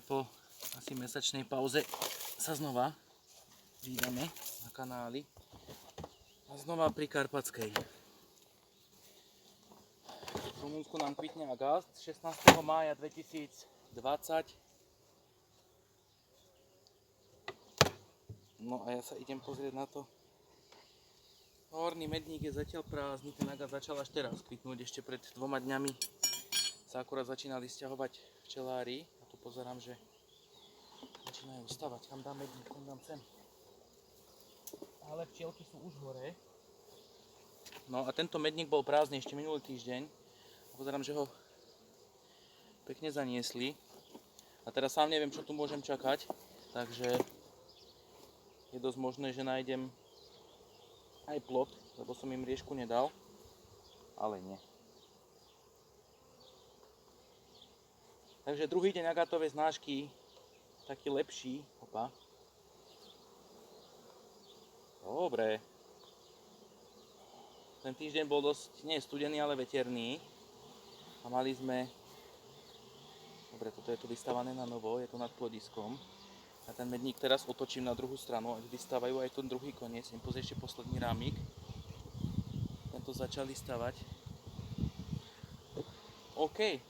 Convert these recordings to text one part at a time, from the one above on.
po asi mesačnej pauze sa znova vídame na kanáli a znova pri Karpatskej. V Rumunsku nám kvitne agát 16. mája 2020. No a ja sa idem pozrieť na to. Horný medník je zatiaľ prázdny, ten agát začal až teraz kvitnúť, ešte pred 2 dňami sa akurát začínali sťahovať včelári. A tu pozerám, že začínajú stavať. Kam dám medník, kam dám sem. Ale včielky sú už hore. No a tento medník bol prázdny ešte minulý týždeň. A pozerám, že ho pekne zaniesli. A teraz sám neviem, čo tu môžem čakať. Takže je dosť možné, že nájdem aj plot, lebo som im riešku nedal. Ale nie. Takže druhý deň agátovej znášky, taký lepší. Opa. Dobre. Ten týždeň bol dosť, nie studený, ale veterný. A mali sme... Dobre, toto je tu vystavané na novo, je to nad plodiskom. A ten medník teraz otočím na druhú stranu, ať vystávajú aj ten druhý koniec. Im pozrie ešte posledný rámik. Tento začali stavať. OK.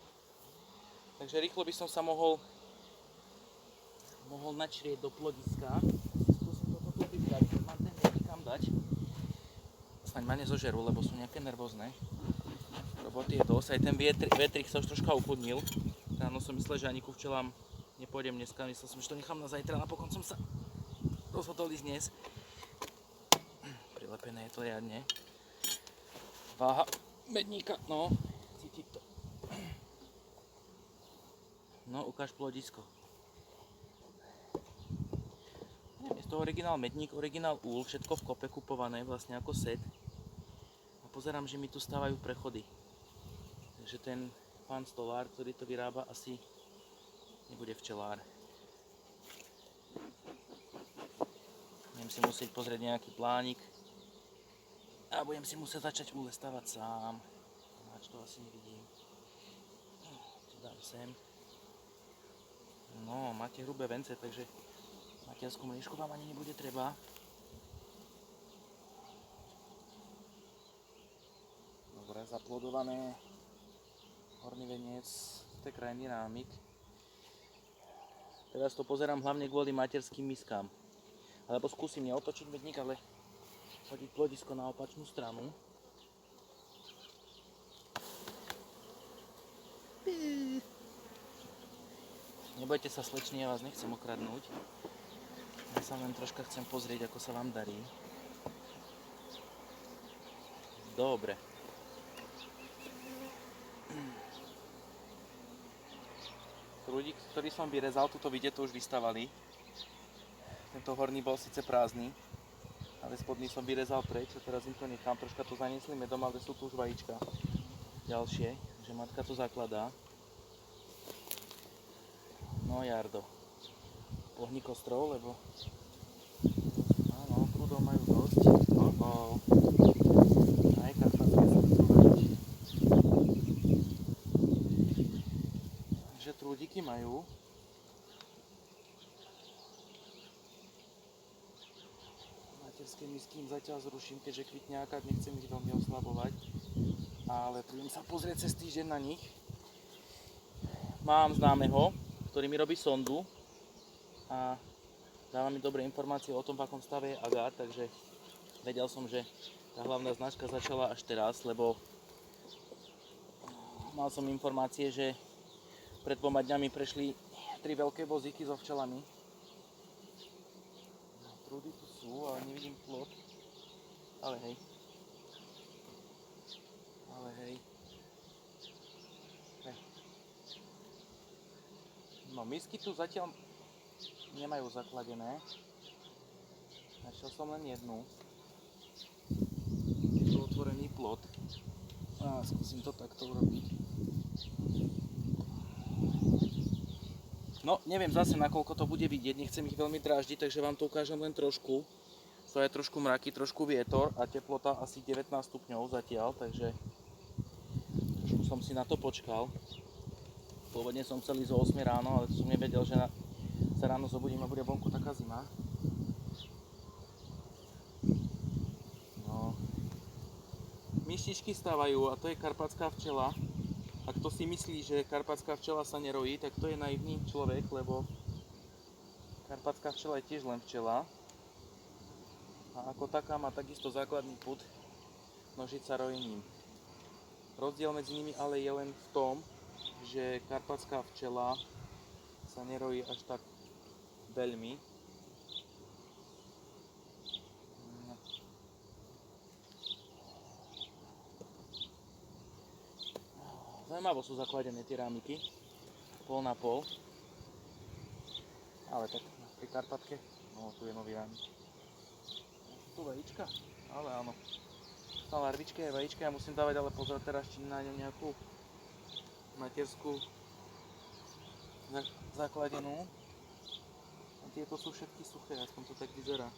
Takže rýchlo by som sa mohol načrieť do plodiska. Skúsim toto tu vybrať, mám ten medník kam dať. Snaď ma nezožerú, lebo sú nejaké nervózne. Roboty je dosť, aj ten vetrik sa už troška uchodnil. Ráno som myslel, že ani ku včelám nepôjdem dneska, myslel som, že to nechám na zajtra, napokon som sa rozhodol ísť dnes. Prilepené je to riadne. Váha medníka, no, cítiť to. No, ukáž plodisko. Je to originál medník, originál úl, všetko v kope kupované, vlastne ako set. A pozerám, že mi tu stávajú prechody. Takže ten pán stolár, ktorý to vyrába, asi nebude včelár. Budem si musieť pozrieť nejaký plánik. A budem si musieť začať úle stavať sám. Ináč to asi nevidím. To dám sem. No, máte hrubé vence, takže materskú mliežku vám ani nebude treba. Dobre, zaplodované. Horný veniec, to je krajný rámik. Teraz to pozerám hlavne kvôli materským miskám. Alebo skúsim neotočiť medník, ale hodiť plodisko na opačnú stranu. Nebojte sa, slečny, ja vás nechcem okradnúť. Ja sa len troška chcem pozrieť, ako sa vám darí. Dobre. Prúdik, ktorý som vyrezal, tuto vidieť, to už vystavali. Tento horný bol síce prázdny, ale spodný som vyrezal preč a teraz im to nechám. Troška to zaniesli medom, ale sú tu už vajíčka ďalšie, že matka to zakladá. No Jardo, pohni kostrov, lebo áno, prúdov majú dosť. Aj Karpatské sa chcú važiť. Takže trúdiky majú. Materské misky im zatiaľ zruším, keďže kvitne akát, nechcem ich veľmi oslabovať. Ale prídem sa pozrieť cez týždeň na nich. Mám známeho, ktorý mi robí sondu a dáva mi dobré informácie o tom, v akom stave je agát, takže vedel som, že tá hlavná značka začala až teraz, lebo mal som informácie, že pred 2 dňami prešli 3 veľké vozíky so včelami. Trúdy tu sú, ale nevidím plot. Ale hej. No, misky tu zatiaľ nemajú zakladené. Našiel som len jednu. Je to otvorený plot. A skúsim to takto urobiť. No, neviem zase, nakoľko to bude vidieť. Nechcem ich veľmi dráždiť, takže vám to ukážem len trošku. Sú aj trošku mraky, trošku vietor a teplota asi 19 stupňov zatiaľ, takže trošku som si na to počkal. Pôvodne som chcel ísť o 8 ráno, ale som nevedel, že sa ráno zobudím a bude vonku taká zima. No. Myštičky stávajú a to je karpatská včela. A kto si myslí, že karpatská včela sa nerojí, tak to je naivný človek, lebo karpatská včela je tiež len včela. A ako taká má takisto základný pud množiť sa rojením. Rozdiel medzi nimi ale je len v tom, že karpatská včela sa nerojí až tak veľmi. Zaujímavo sú zakladené tie rámiky, pol na pol. Ale tak pri Karpatke, no tu je nový rámik. Tu vajíčka, ale áno. Na larvičke je vajíčka, ja musím dávať ale pozor teraz, či nájdem nejakú materskú zakladenú. A tieto sú všetky suché, aspoň to tak vyzerá.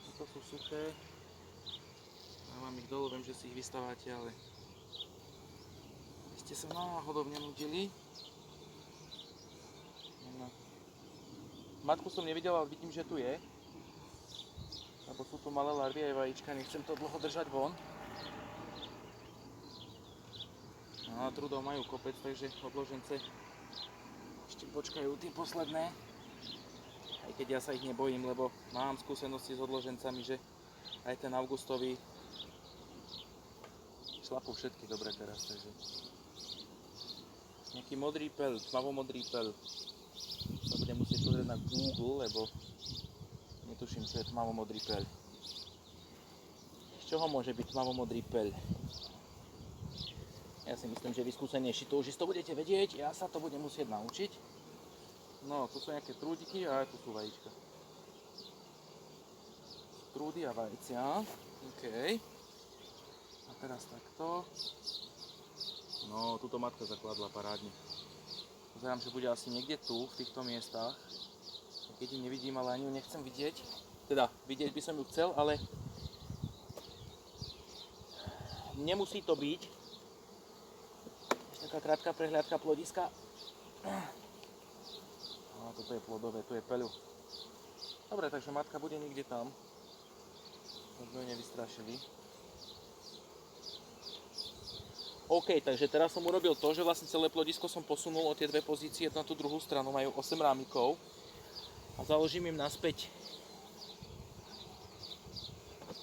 Tieto sú suché. Ja mám ich dolu, viem, že si ich vystávate, ale ste sa náhodou nenudili. No. Matku som nevidel, ale vidím, že tu je. Lebo sú tu malé larvy aj vajíčka, nechcem to dlho držať von. No a trudov majú kopec, takže odložence ešte počkajú tie posledné. Aj keď ja sa ich nebojím, lebo mám skúsenosti s odložencami, že aj ten augustový šlapú všetky dobre teraz, takže nejaký modrý pel, tmavomodrý pel. To budem musieť pozrieť na Google, lebo netuším, čo je tmavomodrý pel. Z čoho môže byť tmavomodrý pel? Ja si myslím, že vyskúsenejší to už isto budete vedieť, ja sa to budem musieť naučiť. No, tu sú nejaké trúdiky a tu sú vajíčka. Trúdy a vajcia. OK. A teraz takto. No, túto matka zakladla parádne. Pozerám, že bude asi niekde tu, v týchto miestach. Keď ju nevidím, ale ani ju nechcem vidieť. Teda, vidieť by som ju chcel, ale nemusí to byť. Ešte taká krátka prehliadka plodiska. No, toto je plodové, tu je peľu. Dobre, takže matka bude niekde tam. To sme ju nevystrašili. OK, takže teraz som urobil to, že vlastne celé plodisko som posunul o tie dve pozície na tú druhú stranu, majú 8 rámikov a založím im naspäť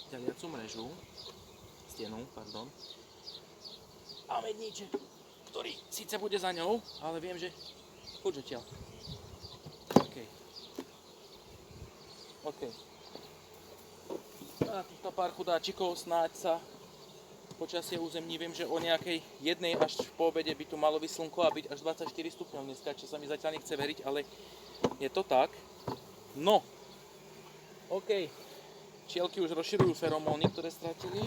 ťaliacu mrežu, stenu, pardon, a medníček, ktorý síce bude za ňou, ale viem, že furt tiaľ. OK. A týchto pár chudáčikov snáď sa počasie územní, viem, že o nejakej jednej až po obede by tu malo byť slnko a byť až 24 stupňov dneska, čo sa mi zatiaľ nechce veriť, ale je to tak. No, OK, čielky už rozširujú feromóny, ktoré stratili.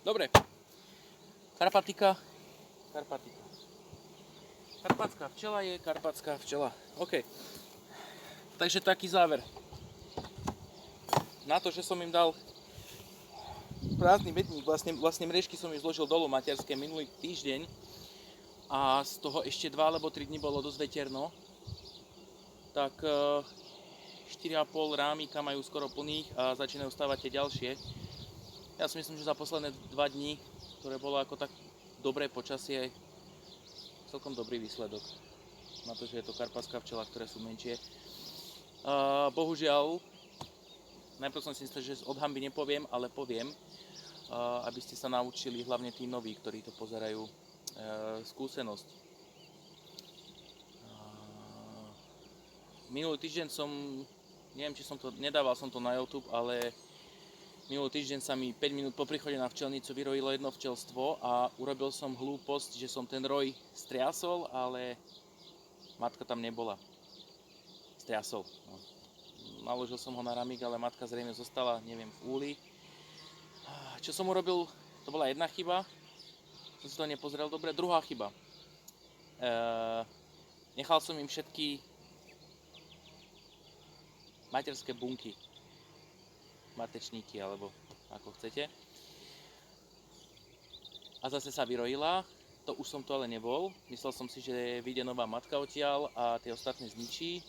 Dobre, Karpatika. Karpatská včela je karpatská včela. OK. Takže taký záver. Na to, že som im dal prázdny medník, vlastne mriežky som im zložil dolu materské minulý týždeň a z toho ešte 2 alebo 3 dní bolo dosť veterno, tak 4,5 rámika majú skoro plných a začínajú stávať tie ďalšie. Ja si myslím, že za posledné 2 dní, ktoré bolo ako tak dobré počasie, celkom dobrý výsledok na to, že je to karpatská včela, ktoré sú menšie. Bohužiaľ, najprv som si myslel, že od hanby nepoviem, ale poviem, aby ste sa naučili, hlavne tí noví, ktorí to pozerajú, skúsenosť. Minulý týždeň som, neviem, či som to, nedával som to na YouTube, ale minulý týždeň sa mi 5 minút po príchode na včelnicu vyrojilo jedno včelstvo a urobil som hlúposť, že som ten roj striasol, ale matka tam nebola. Striasol. No. Naložil som ho na ramík, ale matka zrejme zostala, neviem, v úli. Čo som urobil, to bola jedna chyba, som si to nepozrel dobre. Druhá chyba. Nechal som im všetky materské bunky, matečníky alebo ako chcete. A zase sa vyrojila, to už som to ale nebol. Myslel som si, že vyjde nová matka odtiaľ a tie ostatné zničí.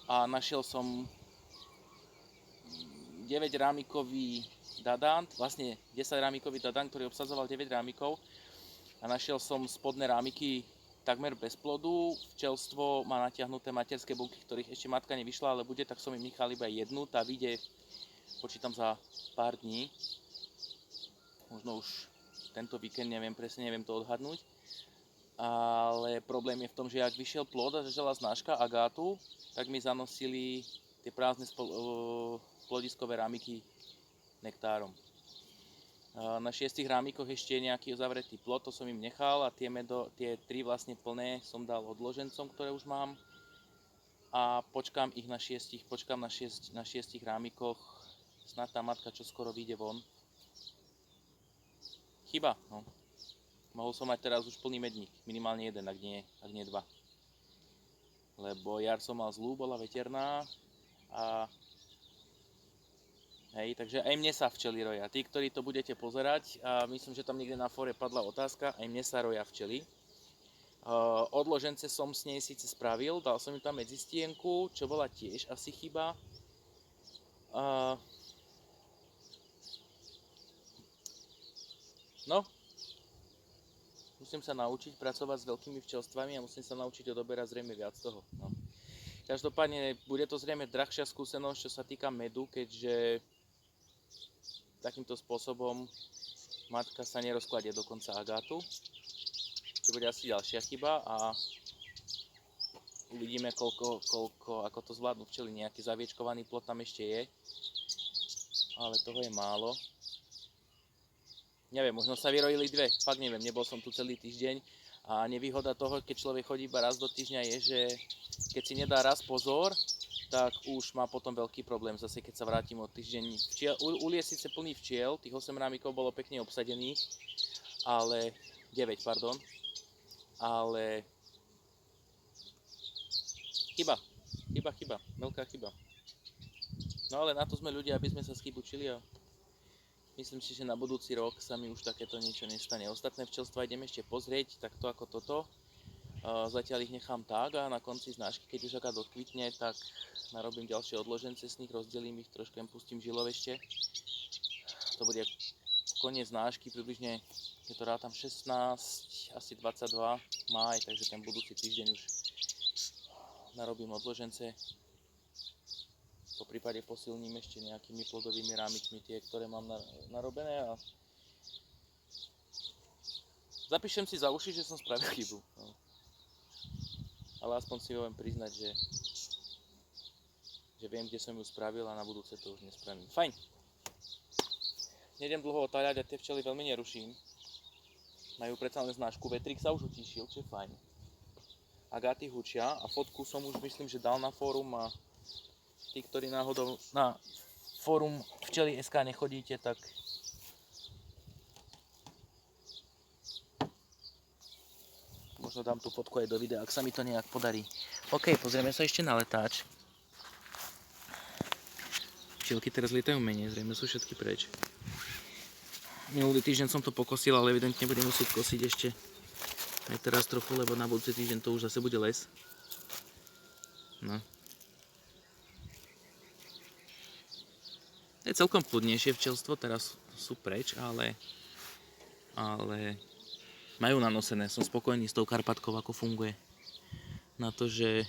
A našiel som 9-rámikový dadant, vlastne 10-rámikový dadant, ktorý obsadzoval 9 rámikov. A našiel som spodné rámiky takmer bez plodu. Včelstvo má natiahnuté materské bunky, ktorých ešte matka nevyšla, ale bude, tak som im nechal iba jednu. Tá vyjde, počítam, za pár dní. Možno už tento víkend, presne neviem to odhadnúť. Ale problém je v tom, že ak vyšiel plod a začala znáška agátu, tak mi zanosili tie prázdne plodiskové rámiky nektárom. Na 6 rámikoch ešte je nejaký zavretý plod, to som im nechal, a tie 3 vlastne plné som dal odložencom, ktoré už mám. A počkám na 6 rámikoch, snad tá matka čo skoro vyjde von. Chyba, no. Mohol som mať teraz už plný medník, minimálne jeden, ak nie 2. Lebo jar som mal zlú, bola veterná a hej, takže aj mne sa včely roja. Tí, ktorí to budete pozerať, a myslím, že tam niekde na fóre padla otázka, aj mne sa roja včely. Odložence som s nej síce spravil, dal som im tam medzistienku, čo bola tiež asi chyba. No, musím sa naučiť pracovať s veľkými včelstvami a musím sa naučiť odoberať zrejme viac toho. No. Každopádne bude to zrejme drahšia skúsenosť, čo sa týka medu, keďže takýmto spôsobom matka sa nerozkladie do konca agátu. Čo bude asi ďalšia chyba a uvidíme, ako to zvládnu včely. Nejaký zaviečkovaný plod tam ešte je, ale toho je málo. Neviem, možno sa vyrojili 2, fakt neviem, nebol som tu celý týždeň a nevýhoda toho, keď človek chodí iba raz do týždňa, je, že keď si nedá raz pozor, tak už má potom veľký problém zase, keď sa vrátim o týždeň. Ul je síce plný včiel, tých 8 rámikov bolo pekne obsadených, ale 9, pardon, ale chyba, veľká chyba. No ale na to sme ľudia, aby sme sa z chyb učili a myslím si, že na budúci rok sa mi už takéto niečo nestane. Ostatné včelstva idem ešte pozrieť, takto ako toto. Zatiaľ ich nechám tak a na konci znášky, keď už agát odkvitne, tak narobím ďalšie odložence z nich, rozdelím ich, trošku im pustím žilov ešte. To bude koniec znášky, približne, keď to rátam 16, asi 22 máj, takže ten budúci týždeň už narobím odložence. Po prípade posilním ešte nejakými plodovými rámikmi tie, ktoré mám narobené a zapíšem si za uši, že som spravil chybu. No. Ale aspoň si viem priznať, že viem, kde som ju spravil a na budúce to už nespravím. Fajn. Nejdem dlho otáľať a tie včely veľmi neruším. Majú predsa len znášku, vetrík sa už utíšil, čo je fajn. Agáty hučia a fotku som už myslím, že dal na fórum a tí, ktorí náhodou na fórum včely.sk nechodíte, tak možno dám tú fotku aj do videa, ak sa mi to nejak podarí. OK, pozrieme sa ešte na letáč. Včielky teraz lietajú menej, zrejme sú všetky preč. Minulý týždeň som to pokosil, ale evidentne budem musieť kosiť ešte aj teraz trochu, lebo na budúci týždeň to už zase bude les. No. Je celkom kľudnejšie včelstvo, teraz sú preč, ale majú nanosené. Som spokojný s tou Karpatkou, ako funguje. Na to, že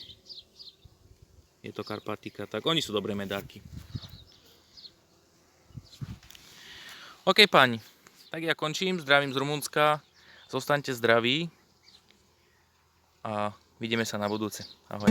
je to Karpatika, tak oni sú dobré medárky. OK páni, tak ja končím, zdravím z Rumunska, zostaňte zdraví a vidíme sa na budúce. Ahoj.